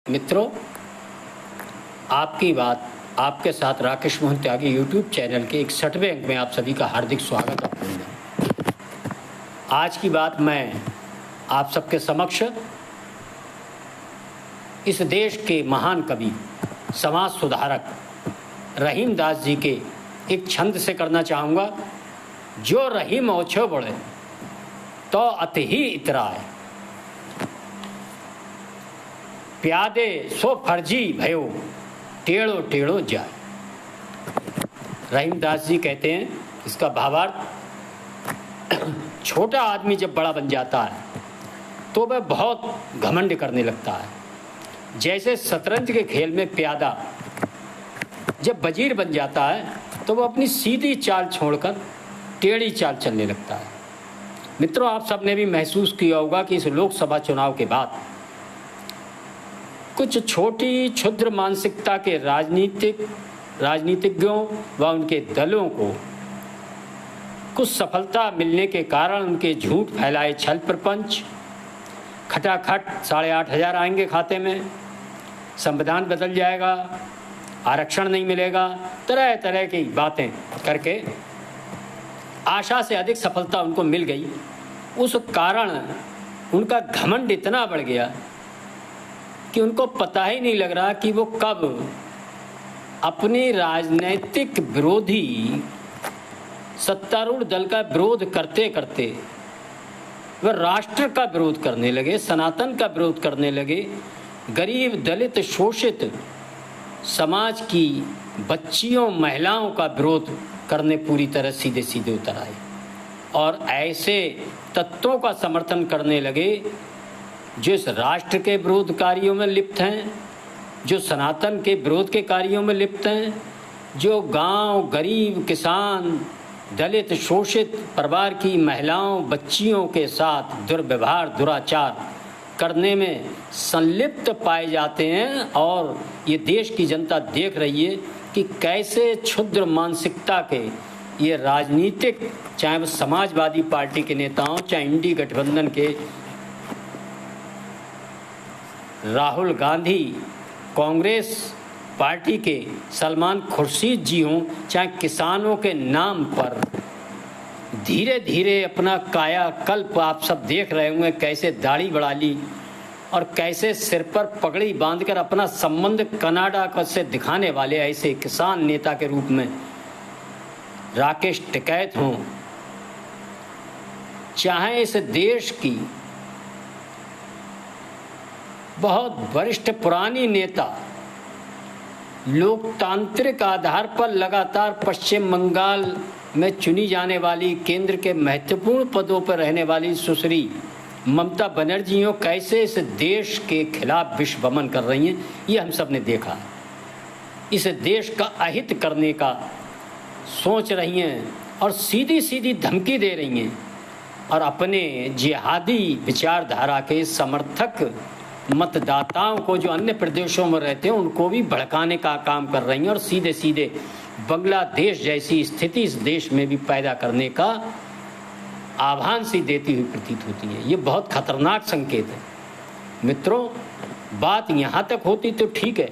मित्रों, आपकी बात आपके साथ राकेश मोहन त्यागी यूट्यूब चैनल के 61वें अंक में आप सभी का हार्दिक स्वागत है। आज की बात मैं आप सबके समक्ष इस देश के महान कवि, समाज सुधारक रहीम दास जी के एक छंद से करना चाहूँगा। जो रहीम ओछो बड़े तो अति ही इतराए, प्यादे सो फर्जी भयो टेढ़ो टेढ़ो जाए। रहीम दास जी कहते हैं, इसका भावार्थ, छोटा आदमी जब बड़ा बन जाता है तो वह बहुत घमंड करने लगता है। जैसे शतरंज के खेल में प्यादा जब वजीर बन जाता है तो वह अपनी सीधी चाल छोड़कर टेढ़ी चाल चलने लगता है। मित्रों, आप सबने भी महसूस किया होगा कि इस लोकसभा चुनाव के बाद कुछ छोटी क्षुद्र मानसिकता के राजनीतिज्ञों व उनके दलों को कुछ सफलता मिलने के कारण उनके झूठ फैलाए छल प्रपंच, खटाखट 8,500 आएंगे खाते में, संविधान बदल जाएगा, आरक्षण नहीं मिलेगा, तरह तरह की बातें करके आशा से अधिक सफलता उनको मिल गई। उस कारण उनका घमंड इतना बढ़ गया कि उनको पता ही नहीं लग रहा कि वो कब अपने राजनीतिक विरोधी सत्तारूढ़ दल का विरोध करते करते वह राष्ट्र का विरोध करने लगे, सनातन का विरोध करने लगे, गरीब दलित शोषित समाज की बच्चियों महिलाओं का विरोध करने पूरी तरह सीधे सीधे उतर आए और ऐसे तत्वों का समर्थन करने लगे जो इस राष्ट्र के विरोध कार्यों में लिप्त हैं, जो सनातन के विरोध के कार्यों में लिप्त हैं, जो गांव गरीब किसान दलित शोषित परिवार की महिलाओं बच्चियों के साथ दुर्व्यवहार दुराचार करने में संलिप्त पाए जाते हैं। और ये देश की जनता देख रही है कि कैसे क्षुद्र मानसिकता के ये राजनीतिक, चाहे वो समाजवादी पार्टी के नेताओं, चाहे इंडी गठबंधन के राहुल गांधी, कांग्रेस पार्टी के सलमान खुर्शीद जी हों, चाहे किसानों के नाम पर धीरे धीरे अपना कायाकल्प आप सब देख रहे होंगे, कैसे दाढ़ी बढ़ा ली और कैसे सिर पर पगड़ी बांधकर अपना संबंध कनाडा से दिखाने वाले ऐसे किसान नेता के रूप में राकेश टिकैत हों, चाहे इस देश की बहुत वरिष्ठ पुरानी नेता, लोकतांत्रिक आधार पर लगातार पश्चिम बंगाल में चुनी जाने वाली, केंद्र के महत्वपूर्ण पदों पर रहने वाली सुश्री ममता बनर्जी हो, कैसे इस देश के खिलाफ विश्वभ्रमण कर रही हैं, ये हम सब ने देखा। इस देश का अहित करने का सोच रही हैं और सीधी सीधी धमकी दे रही हैं और अपने जिहादी विचारधारा के समर्थक मतदाताओं को, जो अन्य प्रदेशों में रहते हैं, उनको भी भड़काने का काम कर रही हैं और सीधे सीधे बांग्लादेश जैसी स्थिति इस देश में भी पैदा करने का आह्वान सी देती हुई प्रतीत होती है। ये बहुत खतरनाक संकेत है। मित्रों, बात यहाँ तक होती तो ठीक है,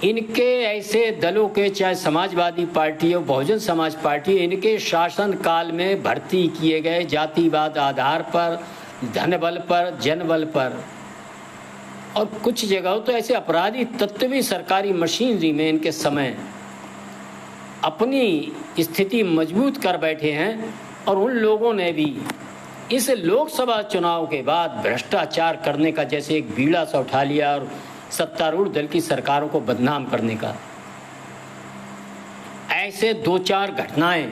इनके ऐसे दलों के, चाहे समाजवादी पार्टी हो, बहुजन समाज पार्टी, इनके शासन काल में भर्ती किए गए जातिवाद आधार पर, धन बल पर, जनबल पर और कुछ जगहों तो ऐसे अपराधी तत्व भी सरकारी मशीनरी में इनके समय अपनी स्थिति मजबूत कर बैठे हैं और उन लोगों ने भी इस लोकसभा चुनाव के बाद भ्रष्टाचार करने का जैसे एक बीड़ा सा उठा लिया और सत्तारूढ़ दल की सरकारों को बदनाम करने का। ऐसे 2-4 घटनाएं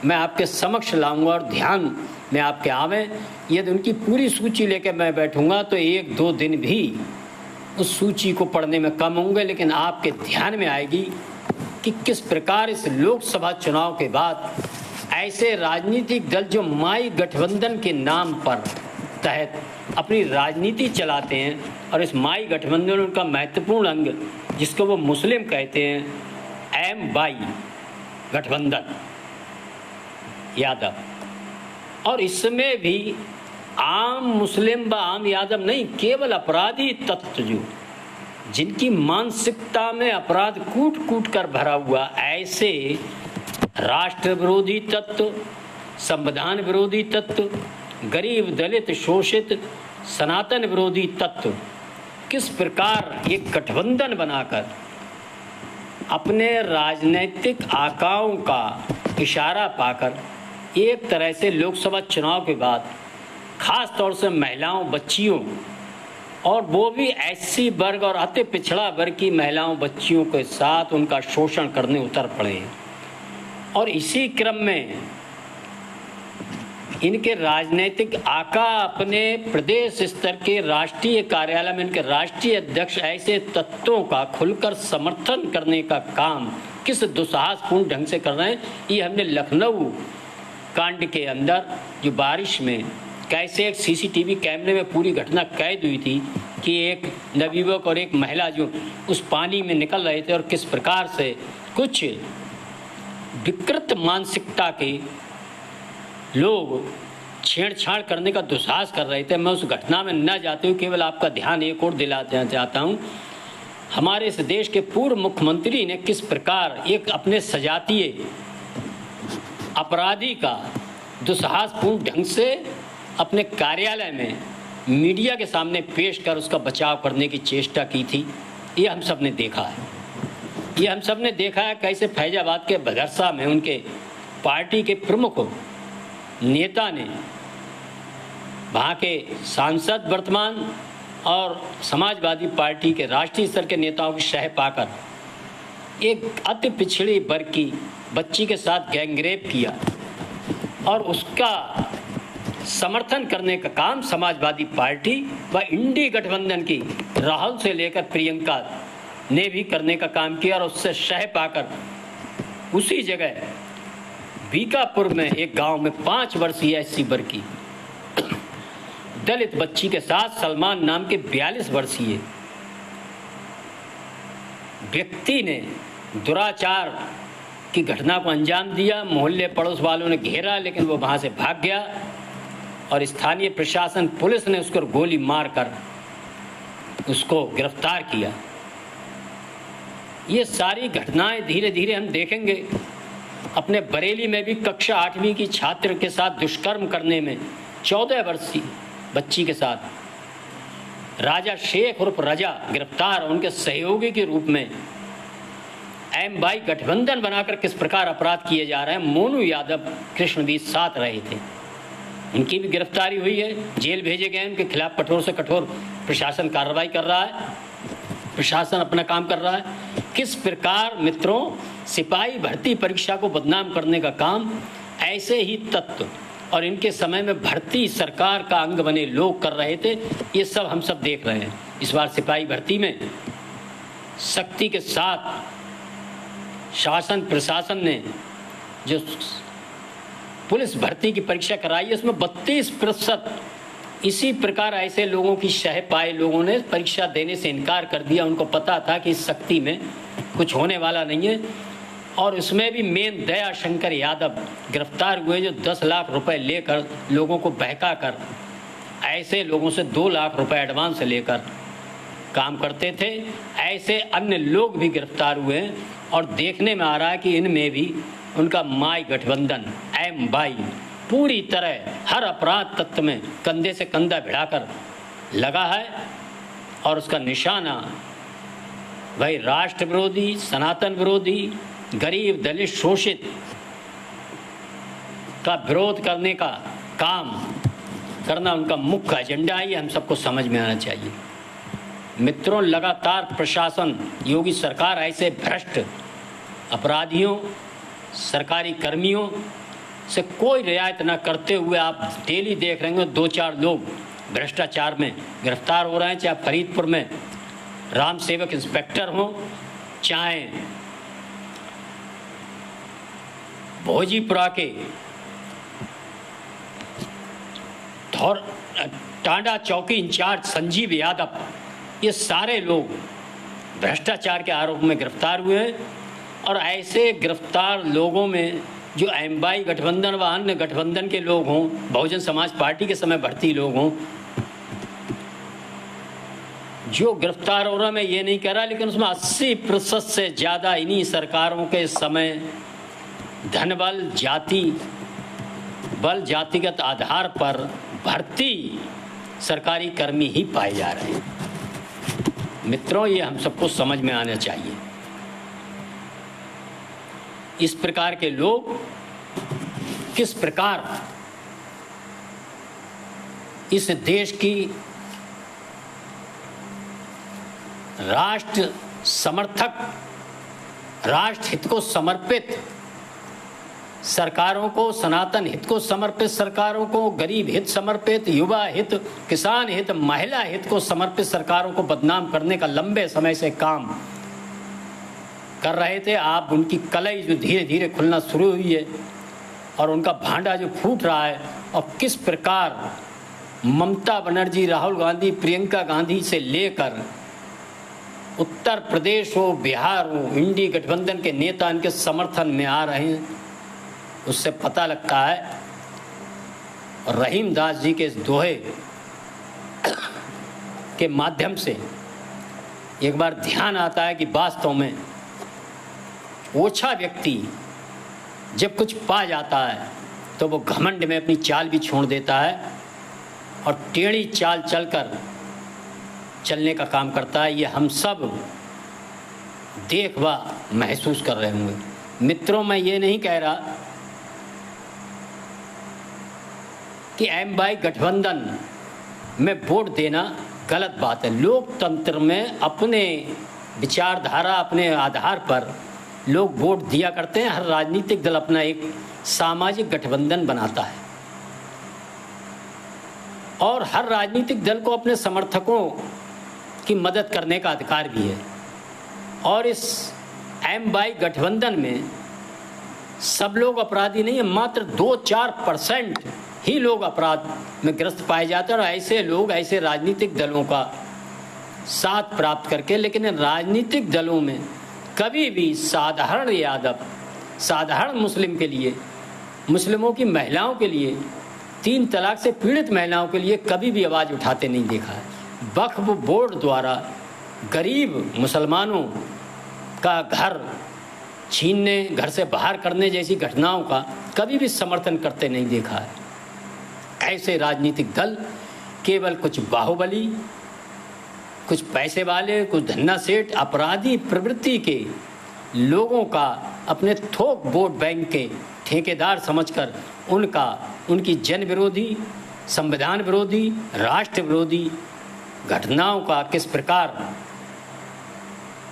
मैं आपके समक्ष लाऊंगा और ध्यान में आपके आवे। यदि उनकी पूरी सूची लेकर मैं बैठूंगा तो 1-2 दिन भी उस सूची को पढ़ने में कम होंगे, लेकिन आपके ध्यान में आएगी कि किस प्रकार इस लोकसभा चुनाव के बाद ऐसे राजनीतिक दल जो माई गठबंधन के नाम पर तहत अपनी राजनीति चलाते हैं, और इस माई गठबंधन उनका महत्वपूर्ण अंग जिसको वो मुस्लिम कहते हैं, एम बाई गठबंधन यादव, और इसमें भी आम मुस्लिम व आम यादव नहीं, केवल अपराधी तत्व जो जिनकी मानसिकता में अपराध कूट कूट कर भरा हुआ, ऐसे राष्ट्र विरोधी तत्व, संविधान विरोधी तत्व, गरीब दलित शोषित सनातन विरोधी तत्व किस प्रकार एक गठबंधन बनाकर अपने राजनीतिक आकाओं का इशारा पाकर एक तरह से लोकसभा चुनाव के बाद खास तौर से महिलाओं, बच्चियों, और वो भी एससी वर्ग और अति पिछड़ा वर्ग की महिलाओं, बच्चियों के साथ उनका शोषण करने उतर पड़े। और इसी क्रम में इनके राजनीतिक आका अपने प्रदेश स्तर के राष्ट्रीय कार्यालय में इनके राष्ट्रीय अध्यक्ष ऐसे तत्वों का खुलकर समर्थन करने का काम किस दुस्साहसपूर्ण ढंग से कर रहे हैं। ये हमने लखनऊ कांड के अंदर जो बारिश में कैसे एक सीसीटीवी कैमरे में पूरी घटना कैद हुई थी कि एक नवयुवक और एक महिला जो उस पानी में निकल रहे थे और किस प्रकार से कुछ विकृत मानसिकता के लोग छेड़छाड़ करने का दुस्साहस कर रहे थे। मैं उस घटना में न जाते हुए केवल आपका ध्यान एक और दिलाना चाहता हूँ। हमारे इस देश के पूर्व मुख्यमंत्री ने किस प्रकार एक अपने सजातीय अपराधी का दुस्साहसपूर्ण ढंग से अपने कार्यालय में मीडिया के सामने पेश कर उसका बचाव करने की चेष्टा की थी। ये हम सब ने देखा है। ये हम सब ने देखा है कैसे फैजाबाद के बदरसा में उनके पार्टी के प्रमुख नेता ने वहाँ के सांसद वर्तमान और समाजवादी पार्टी के राष्ट्रीय स्तर के नेताओं की शह पाकर एक अति पिछड़ी वर्ग की बच्ची के साथ गैंगरेप किया और उसका समर्थन करने का काम समाजवादी पार्टी व इंडी गठबंधन की राहुल से लेकर प्रियंका ने भी करने का काम किया और उससे शह पाकर उसी जगह बीकापुर में एक गांव में 5 वर्षीय एससी वर्ग की दलित बच्ची के साथ सलमान नाम के 42 वर्षीय व्यक्ति ने दुराचार की घटना को अंजाम दिया। मोहल्ले पड़ोस वालों ने घेरा लेकिन वो वहां से भाग गया और स्थानीय प्रशासन पुलिस ने उसको गोली मारकर उसको गिरफ्तार किया। ये सारी घटनाएं धीरे धीरे हम देखेंगे। अपने बरेली में भी कक्षा 8वीं की छात्र के साथ दुष्कर्म करने में 14 वर्षीय बच्ची के साथ राजा शेख उर्फ रजा गिरफ्तार, उनके सहयोगी के रूप में एम-बाई गठबंधन बनाकर किस प्रकार अपराध किए जा रहे हैं। मोनू यादव कृष्णवीर साथ रहे थे, उनकी भी गिरफ्तारी हुई है, जेल भेजे गए। उनके खिलाफ कठोर से कठोर प्रशासन कार्रवाई कर रहा है, प्रशासन अपना काम कर रहा है। किस प्रकार मित्रों सिपाही भर्ती परीक्षा को बदनाम करने का काम ऐसे ही तत्व और इनके समय में भर्ती सरकार का अंग बने लोग कर रहे थे। ये सब हम सब देख रहे हैं। इस बार सिपाही भर्ती में सख्ती के साथ शासन प्रशासन ने जो पुलिस भर्ती की परीक्षा कराई है उसमें 32% इसी प्रकार ऐसे लोगों की शह पाए लोगों ने परीक्षा देने से इनकार कर दिया। उनको पता था कि इस सख्ती में कुछ होने वाला नहीं है। और उसमें भी मेन दया शंकर यादव गिरफ्तार हुए जो 10 लाख रुपए लेकर लोगों को बहका कर ऐसे लोगों से 2 लाख रुपए एडवांस लेकर काम करते थे। ऐसे अन्य लोग भी गिरफ्तार हुए हैं और देखने में आ रहा है कि इनमें भी उनका माई गठबंधन एम-बाई पूरी तरह हर अपराध तत्व में कंधे से कंधा भिड़ाकर लगा है और उसका निशाना भाई राष्ट्र विरोधी, सनातन विरोधी, गरीब दलित शोषित का विरोध करने का काम करना उनका मुख्य एजेंडा है। ये हम सबको समझ में आना चाहिए। मित्रों, लगातार प्रशासन, योगी सरकार ऐसे भ्रष्ट अपराधियों, सरकारी कर्मियों से कोई रियायत न करते हुए आप डेली देख रहे हैं 2-4 लोग भ्रष्टाचार में गिरफ्तार हो रहे हैं। चाहे फरीदपुर में राम सेवक इंस्पेक्टर हो, चाहे भोजीपुरा के टांडा चौकी इंचार्ज संजीव यादव, ये सारे लोग भ्रष्टाचार के आरोप में गिरफ्तार हुए हैं। और ऐसे गिरफ्तार लोगों में जो एम-बाई गठबंधन व अन्य गठबंधन के लोग हों, बहुजन समाज पार्टी के समय भर्ती लोग हों, जो गिरफ्तार हो रहा, मैं ये नहीं कह रहा, लेकिन उसमें 80% से ज़्यादा इन्हीं सरकारों के समय धन बल जातिगत आधार पर भर्ती सरकारी कर्मी ही पाए जा रहे हैं। मित्रों, ये हम सबको समझ में आना चाहिए। इस प्रकार के लोग किस प्रकार इस देश की राष्ट्र समर्थक, राष्ट्र हित को समर्पित सरकारों को, सनातन हित को समर्पित सरकारों को, गरीब हित समर्पित, युवा हित, किसान हित, महिला हित को समर्पित सरकारों को बदनाम करने का लंबे समय से काम कर रहे थे। आप उनकी कलई जो धीरे धीरे खुलना शुरू हुई है और उनका भांडा जो फूट रहा है, और किस प्रकार ममता बनर्जी, राहुल गांधी, प्रियंका गांधी से लेकर उत्तर प्रदेश हो, बिहार हो, इंडी गठबंधन के नेता इनके समर्थन में आ रहे हैं, उससे पता लगता है। और रहीम दास जी के इस दोहे के माध्यम से एक बार ध्यान आता है कि वास्तव में ओछा व्यक्ति जब कुछ पा जाता है तो वो घमंड में अपनी चाल भी छोड़ देता है और टेढ़ी चाल चलने का काम करता है। ये हम सब देख व महसूस कर रहे होंगे। मित्रों, मैं ये नहीं कह रहा कि एम/बाई गठबंधन में वोट देना गलत बात है। लोकतंत्र में अपने विचारधारा, अपने आधार पर लोग वोट दिया करते हैं। हर राजनीतिक दल अपना एक सामाजिक गठबंधन बनाता है और हर राजनीतिक दल को अपने समर्थकों की मदद करने का अधिकार भी है। और इस एम/बाई गठबंधन में सब लोग अपराधी नहीं है, मात्र 2-4% ही लोग अपराध में ग्रस्त पाए जाते हैं। और ऐसे लोग, ऐसे राजनीतिक दलों का साथ प्राप्त करके, लेकिन इन राजनीतिक दलों में कभी भी साधारण यादव, साधारण मुस्लिम के लिए, मुस्लिमों की महिलाओं के लिए, 3 तलाक से पीड़ित महिलाओं के लिए कभी भी आवाज़ उठाते नहीं देखा है। वक्फ बोर्ड द्वारा गरीब मुसलमानों का घर छीनने, घर से बाहर करने जैसी घटनाओं का कभी भी समर्थन करते नहीं देखा है। ऐसे राजनीतिक दल केवल कुछ बाहुबली, कुछ पैसे वाले, कुछ धन्ना सेठ, अपराधी प्रवृत्ति के लोगों का अपने थोक वोट बैंक के ठेकेदार समझकर उनकी जन विरोधी, संविधान विरोधी, राष्ट्र विरोधी घटनाओं का किस प्रकार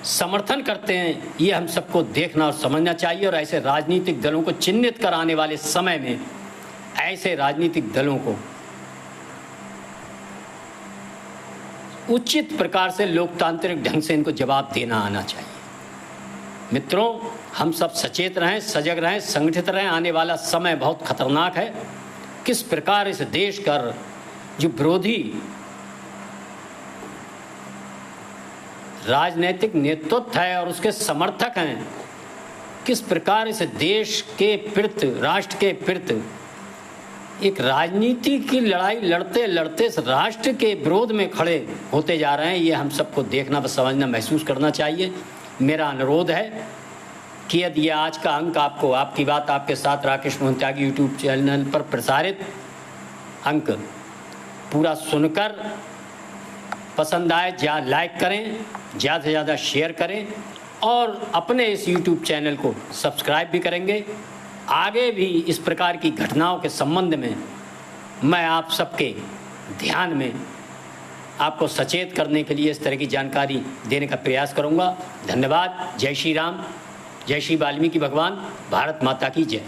समर्थन करते हैं, ये हम सबको देखना और समझना चाहिए। और ऐसे राजनीतिक दलों को चिन्हित कर आने वाले समय में ऐसे राजनीतिक दलों को उचित प्रकार से लोकतांत्रिक ढंग से इनको जवाब देना आना चाहिए। मित्रों, हम सब सचेत रहें, सजग रहें, संगठित रहें। आने वाला समय बहुत खतरनाक है। किस प्रकार इस देश का जो विरोधी राजनीतिक नेतृत्व है और उसके समर्थक हैं, किस प्रकार इस देश के प्रति, राष्ट्र के प्रति एक राजनीति की लड़ाई लड़ते लड़ते इस राष्ट्र के विरोध में खड़े होते जा रहे हैं, ये हम सबको देखना व समझना, महसूस करना चाहिए। मेरा अनुरोध है कि यदि ये आज का अंक आपको, आपकी बात आपके साथ राकेश मोहन त्यागी यूट्यूब चैनल पर प्रसारित अंक पूरा सुनकर पसंद आए, लाइक करें, ज़्यादा से ज़्यादा शेयर करें और अपने इस यूट्यूब चैनल को सब्सक्राइब भी करेंगे। आगे भी इस प्रकार की घटनाओं के संबंध में मैं आप सबके ध्यान में आपको सचेत करने के लिए इस तरह की जानकारी देने का प्रयास करूंगा। धन्यवाद। जय श्री राम, जय श्री वाल्मीकि भगवान, भारत माता की जय।